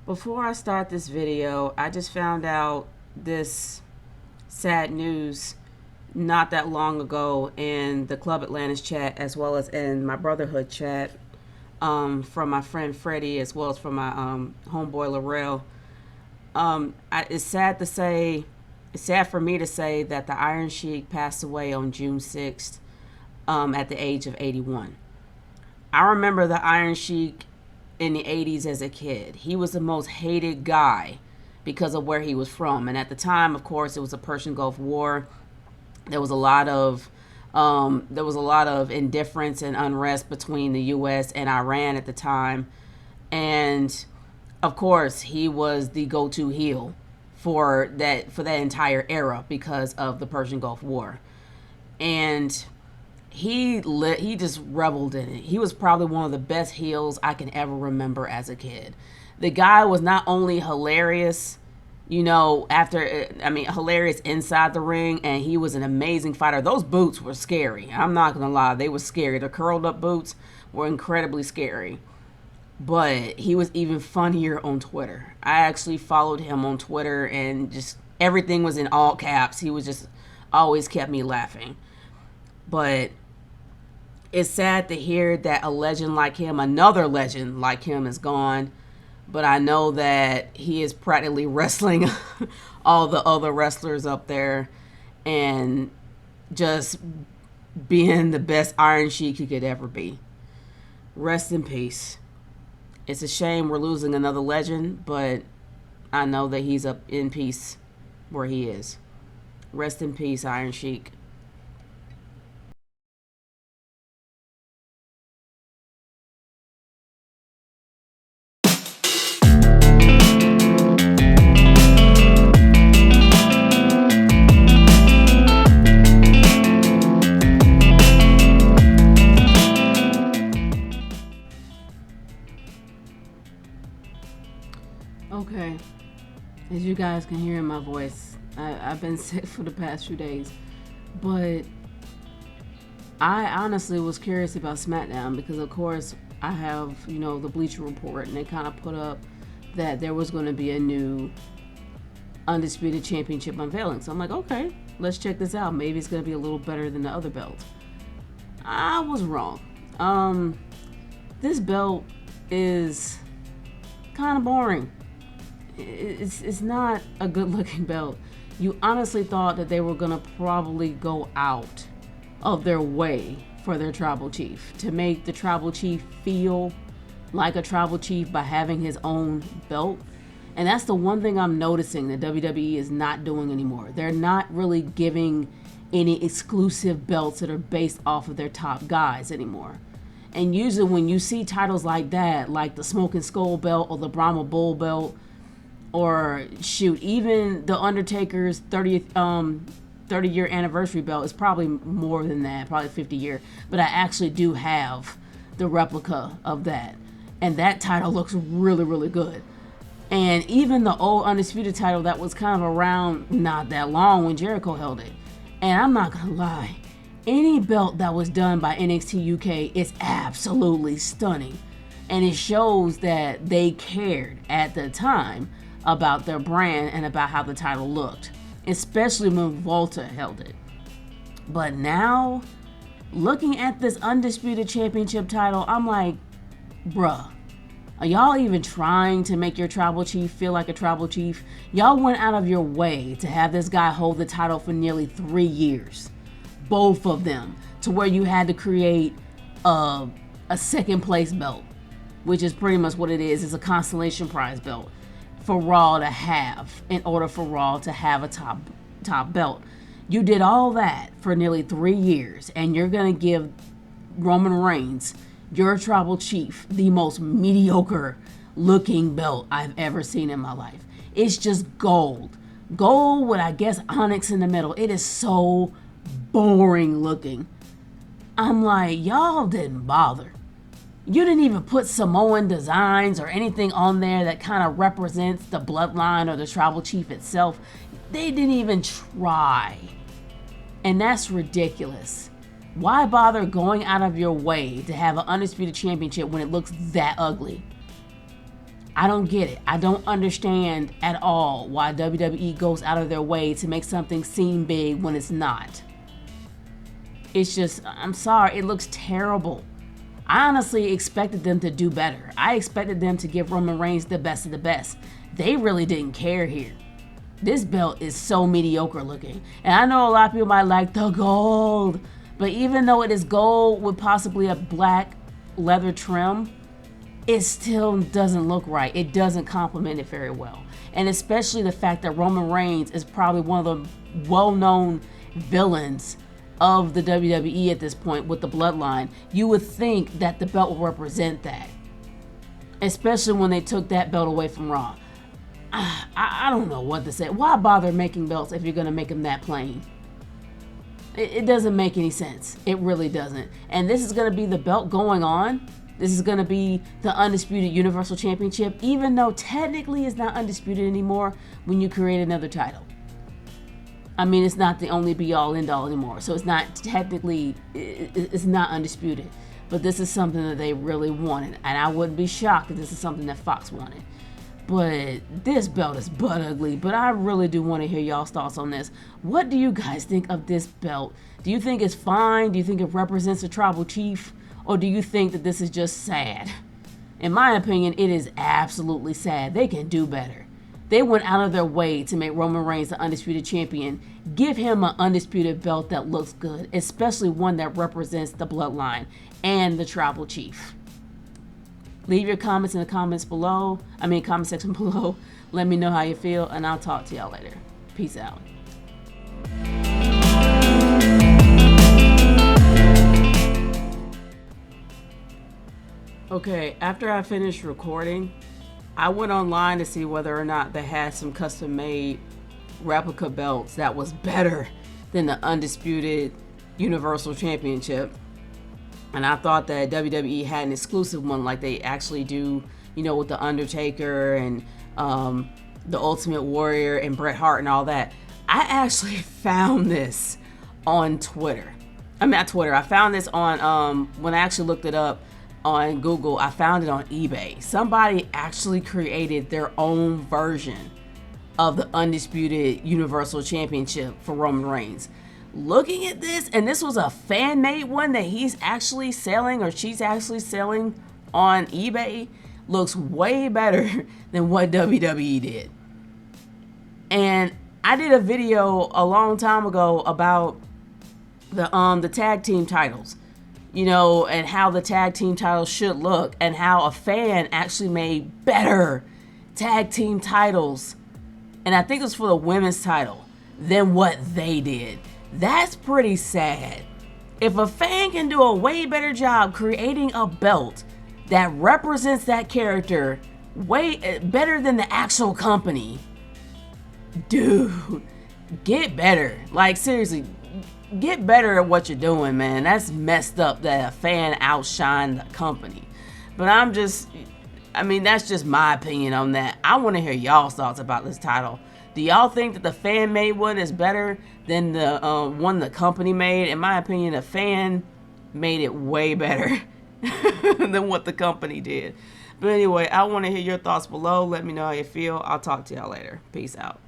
Before I start this video, I just found out this sad news not that long ago in the Club Atlantis chat, as well as in my Brotherhood chat, from my friend Freddie, as well as from my homeboy Laurel. It's sad to say, it's sad for me to say that the Iron Sheik passed away on June 6th at the age of 81. I remember the Iron Sheik in the 80s as a kid. He was the most hated guy because of where he was from. And at the time, of course, it was the Persian Gulf War. There was a lot of indifference and unrest between the U.S. and Iran at the time. And of course, he was the go-to heel for that entire era because of the Persian Gulf War. And he just reveled in it. He was probably one of the best heels I can ever remember as a kid. The guy was not only hilarious, hilarious inside the ring, and he was an amazing fighter. Those boots were scary. I'm not gonna lie, they were scary. The curled up boots were incredibly scary. But he was even funnier on Twitter. I actually followed him on Twitter, and just everything was in all caps. He was just always kept me laughing. But it's sad to hear that a legend like him, another legend like him, is gone. But I know that he is practically wrestling all the other wrestlers up there and just being the best Iron Sheik he could ever be. Rest in peace. It's a shame we're losing another legend, but I know that he's up in peace where he is. Rest in peace, Iron Sheik. Okay, as you guys can hear in my voice, I've been sick for the past few days, but I honestly was curious about SmackDown because, of course, I have, the Bleacher Report, and they kind of put up that there was going to be a new Undisputed Championship unveiling. So I'm like, okay, let's check this out. Maybe it's going to be a little better than the other belt. I was wrong. This belt is kind of boring. It's not a good looking belt. You honestly thought that they were gonna probably go out of their way for their tribal chief to make the tribal chief feel like a tribal chief by having his own belt. And that's the one thing I'm noticing that WWE is not doing anymore. They're not really giving any exclusive belts that are based off of their top guys anymore. And usually when you see titles like that, like the Smoking Skull belt or the Brahma Bull belt, or shoot, even the Undertaker's 30-year anniversary belt is probably more than that, probably 50-year. But I actually do have the replica of that. And that title looks really, really good. And even the old Undisputed title that was kind of around not that long when Jericho held it. And I'm not going to lie, any belt that was done by NXT UK is absolutely stunning. And it shows that they cared at the time about their brand and about how the title looked, especially when Volta held it. But now, looking at this Undisputed Championship title, I'm like, bruh, are y'all even trying to make your tribal chief feel like a tribal chief? Y'all went out of your way to have this guy hold the title for nearly 3 years, both of them, to where you had to create a second place belt, which is pretty much what it is. It's a consolation prize belt for Raw to have in order for Raw to have a top belt. You did all that for nearly 3 years, and you're gonna give Roman Reigns, your tribal chief, the most mediocre looking belt I've ever seen in my life. It's just gold with, I guess, onyx in the middle. It is so boring looking. I'm like, y'all didn't bother. You didn't even put Samoan designs or anything on there that kind of represents the bloodline or the tribal chief itself. They didn't even try. And that's ridiculous. Why bother going out of your way to have an Undisputed Championship when it looks that ugly? I don't get it. I don't understand at all why WWE goes out of their way to make something seem big when it's not. It's just, I'm sorry, it looks terrible. I honestly expected them to do better. I expected them to give Roman Reigns the best of the best. They really didn't care here. This belt is so mediocre looking. And I know a lot of people might like the gold, but even though it is gold with possibly a black leather trim, it still doesn't look right. It doesn't complement it very well. And especially the fact that Roman Reigns is probably one of the well-known villains of the WWE at this point with the bloodline. You would think that the belt will represent that. Especially when they took that belt away from Raw. I don't know what to say. Why bother making belts if you're going to make them that plain? It doesn't make any sense. It really doesn't. And this is going to be the belt going on. This is going to be the Undisputed Universal Championship, even though technically it's not undisputed anymore when you create another title. I mean, it's not the only be-all, end-all anymore. So it's not technically, it's not undisputed. But this is something that they really wanted. And I wouldn't be shocked if this is something that Fox wanted. But this belt is butt ugly. But I really do want to hear y'all's thoughts on this. What do you guys think of this belt? Do you think it's fine? Do you think it represents a tribal chief? Or do you think that this is just sad? In my opinion, it is absolutely sad. They can do better. They went out of their way to make Roman Reigns the undisputed champion. Give him an undisputed belt that looks good, especially one that represents the bloodline and the tribal chief. Leave your comments in the comment section below. Let me know how you feel, and I'll talk to y'all later. Peace out. Okay, after I finished recording, I went online to see whether or not they had some custom-made replica belts that was better than the Undisputed Universal Championship. And I thought that WWE had an exclusive one like they actually do, you know, with The Undertaker and The Ultimate Warrior and Bret Hart and all that. I actually found this on Twitter. I found this on, when I actually looked it up on Google, I found it on eBay. Somebody actually created their own version of the Undisputed Universal Championship for Roman Reigns. Looking at this, and this was a fan-made one that he's actually selling, or she's actually selling on eBay, looks way better than what WWE did. And I did a video a long time ago about the tag team titles, you know, and how the tag team titles should look, and how a fan actually made better tag team titles, and I think it was for the women's title, than what they did. That's pretty sad. If a fan can do a way better job creating a belt that represents that character way better than the actual company, dude, get better. Like, seriously, get better at what you're doing, man. That's messed up that a fan outshined the company. But that's just my opinion on that. I want to hear y'all's thoughts about this title. Do y'all think that the fan-made one is better than the one the company made? In my opinion, the fan made it way better than what the company did. But anyway, I want to hear your thoughts below. Let me know how you feel. I'll talk to y'all later. Peace out.